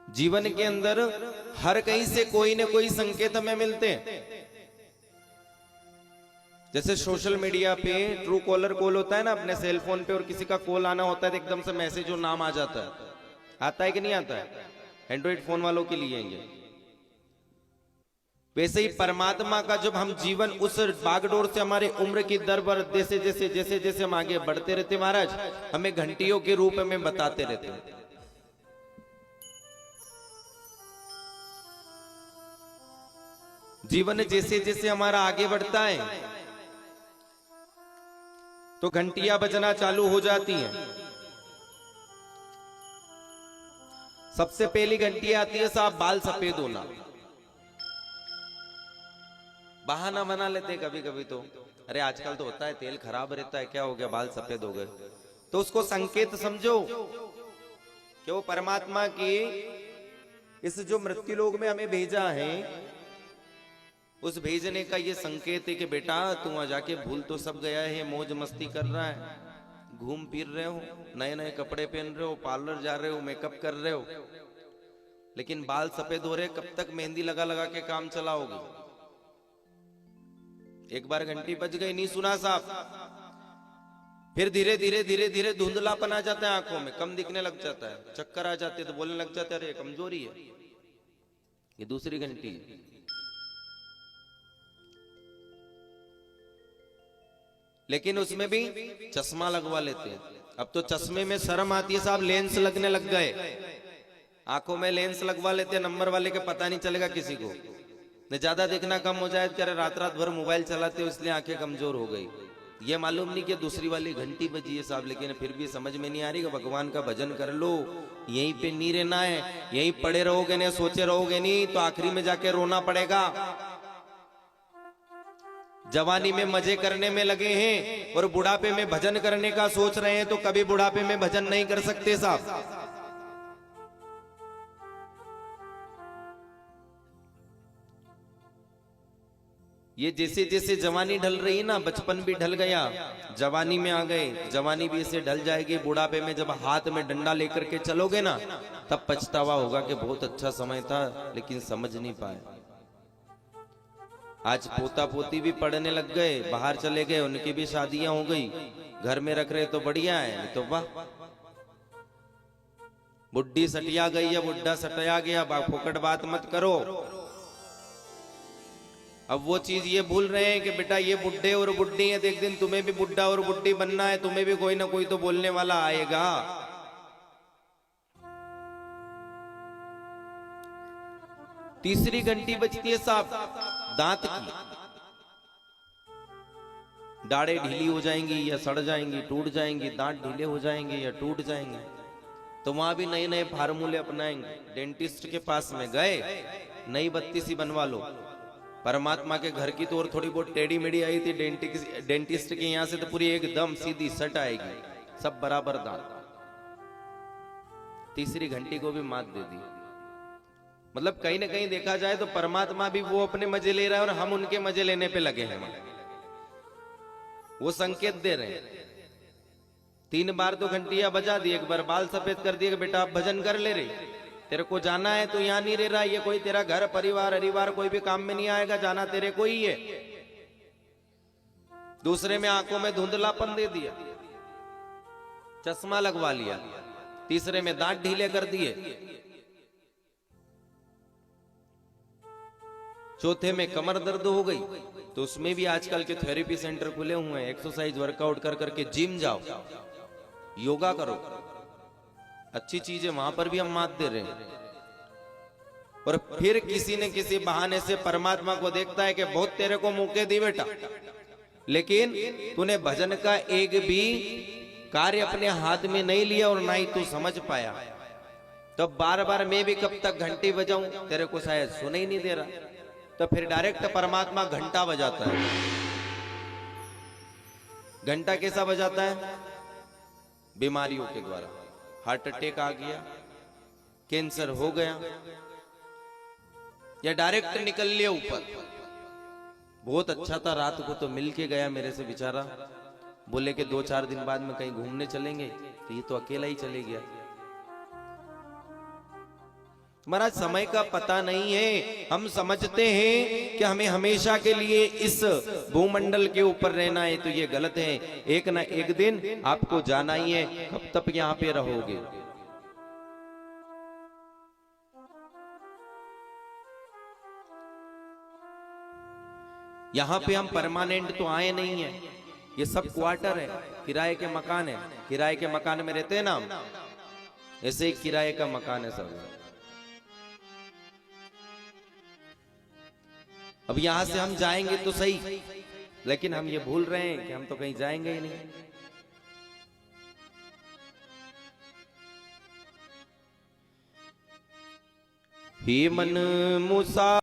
जीवन के अंदर हर कहीं से कोई न कोई संकेत हमें मिलते हैं। जैसे सोशल मीडिया पे ट्रू कॉलर कॉल होता है ना अपने सेल फोन पे, और किसी का कॉल आना होता है तो एकदम से मैसेज और नाम आ जाता है। आता है कि नहीं आता है? एंड्रॉइड फोन वालों के लिए ये। वैसे ही परमात्मा का जब हम जीवन उस बागडोर से हमारे उम्र की दर पर जैसे जैसे जैसे जैसे हम आगे बढ़ते रहते महाराज, हमें घंटियों के रूप में बताते रहते हैं। जीवन जैसे जैसे हमारा आगे बढ़ता है तो घंटियां बजना चालू हो जाती हैं। सबसे पहली घंटी आती है साहब बाल सफेद होना। बहाना बना लेते हैं कभी कभी तो, अरे आजकल तो होता है तेल खराब रहता है, क्या हो गया बाल सफेद हो गए। तो उसको संकेत समझो कि वो परमात्मा की इस जो मृत्यु लोक में हमें भेजा है, उस भेजने का ये संकेत है कि बेटा तू वहां जाके भूल तो सब गया है, मौज मस्ती कर रहा है, घूम फिर रहे हो, नए नए कपड़े पहन रहे हो, पार्लर जा रहे हो, मेकअप कर रहे हो, लेकिन बाल सफेद हो रहे, कब तक मेहंदी लगा लगा के काम चलाओगे? एक बार घंटी बज गई, नहीं सुना साहब, फिर धीरे धीरे धीरे धीरे धुंधलापन आ जाता है, आंखों में कम दिखने लग जाता है, चक्कर आ जाते तो बोलने लग जाते अरे कमजोरी है। ये दूसरी घंटी है। लेकिन उसमें भी चश्मा लगवा लेते हैं। अब तो चश्मे में शर्म आती है साहब, लेंस लगने लग गए, आंखों में लेंस लगवा लेते हैं नंबर वाले के, पता नहीं चलेगा किसी को। न ज्यादा देखना कम हो जाए, क्या रात रात भर मोबाइल चलाते हो इसलिए आंखें कमजोर हो गई। ये मालूम नहीं कि दूसरी वाली घंटी बजी है साहब, लेकिन फिर भी समझ में नहीं आ रही कि भगवान का भजन कर लो, यहीं पे नहीं रहना है, यहीं पड़े रहोगे नहीं, सोचे रहोगे नहीं तो आखिरी में जाके रोना पड़ेगा। जवानी में मजे करने में लगे हैं और बुढ़ापे में भजन करने का सोच रहे हैं, तो कभी बुढ़ापे में भजन नहीं कर सकते साहब। ये जैसे जैसे जवानी ढल रही है ना, बचपन भी ढल गया, जवानी में आ गए, जवानी भी ऐसे ढल जाएगी। बुढ़ापे में जब हाथ में डंडा लेकर के चलोगे ना, तब पछतावा होगा कि बहुत अच्छा समय था लेकिन समझ नहीं पाए। आज पोता पोती भी पढ़ने लग गए, बाहर चले गए, उनकी भी शादियां हो गई, घर में रख रहे तो बढ़िया है, नहीं तो वाह। बुढ़ी सटिया गई या बुढ़ा सटिया गया, फोकट बात मत करो। अब वो चीज ये भूल रहे हैं कि बेटा ये बुढ़े और बुढ़ी है, एक दिन तुम्हें भी बुढ़ा और बुढ़ी बनना है, तुम्हें भी कोई ना कोई तो बोलने वाला आएगा। तीसरी घंटी बजती है साहब दांत की। दाढ़ें ढीली हो जाएंगी या सड़ जाएंगी, टूट जाएंगी, दांत ढीले हो जाएंगे या टूट जाएंगे, तो वहां भी नए नए फार्मूले अपनाएंगे। डेंटिस्ट के पास में गए, नई बत्ती सी बनवा लो। परमात्मा के घर की तो और थोड़ी बहुत टेढ़ी मेढ़ी आई थी, डेंटिस्ट के यहां से तो पूरी एकदम सीधी सट आएगी, सब बराबर दांत। तीसरी घंटी को भी मात दे दी। मतलब कहीं ना कहीं देखा जाए तो परमात्मा भी वो अपने मजे ले रहा है और हम उनके मजे लेने पे लगे हैं। वो संकेत दे रहे हैं। 3 बार तो घंटियां बजा दी, एक बार बाल सफेद कर दिए, बेटा आप भजन कर ले रही, तेरे को जाना है तो यहां नहीं रह रहा, ये कोई तेरा घर परिवार हरिवार कोई भी काम में नहीं आएगा, जाना तेरे को ही है। दूसरे में आंखों में धुंधलापन दे दिया, चश्मा लगवा लिया। तीसरे में दांत ढीले कर दिए। चौथे में कमर दर्द हो गई, तो उसमें भी आजकल के थेरेपी सेंटर खुले हुए हैं। एक्सरसाइज वर्कआउट कर करके जिम जाओ, योगा करो, अच्छी चीजें वहां पर भी हम मात दे रहे हैं। और फिर किसी न किसी बहाने से परमात्मा को देखता है कि बहुत तेरे को मौके दी बेटा, लेकिन तूने भजन का एक भी कार्य अपने हाथ में नहीं लिया और ना ही तू समझ पाया। तो बार बार मैं भी कब तक घंटी बजाऊं, तेरे को शायद सुनाई नहीं दे रहा। तो फिर डायरेक्ट परमात्मा घंटा बजाता है। घंटा कैसा बजाता है? बीमारियों के द्वारा। हार्ट अटैक आ गया, कैंसर हो गया, या डायरेक्ट निकल लिया ऊपर। बहुत अच्छा था, रात को तो मिल के गया मेरे से बेचारा, बोले कि 2-4 दिन बाद में कहीं घूमने चलेंगे, तो ये तो अकेला ही चले गया। महाराज समय का पता नहीं है। हम समझते हैं कि हमें हमेशा के लिए इस भूमंडल के ऊपर रहना है, तो ये गलत है। एक ना एक दिन आपको जाना ही है, कब तक यहाँ पे रहोगे। यहाँ पे हम परमानेंट तो आए नहीं है, ये सब क्वार्टर है, किराए के मकान है। किराए के मकान में रहते हैं ना हम, ऐसे ही किराए का मकान है सब। अब यहां से हम जाएंगे तो सही, लेकिन हम ये भूल रहे हैं कि हम तो कहीं जाएंगे ही नहीं। हे मन मुसा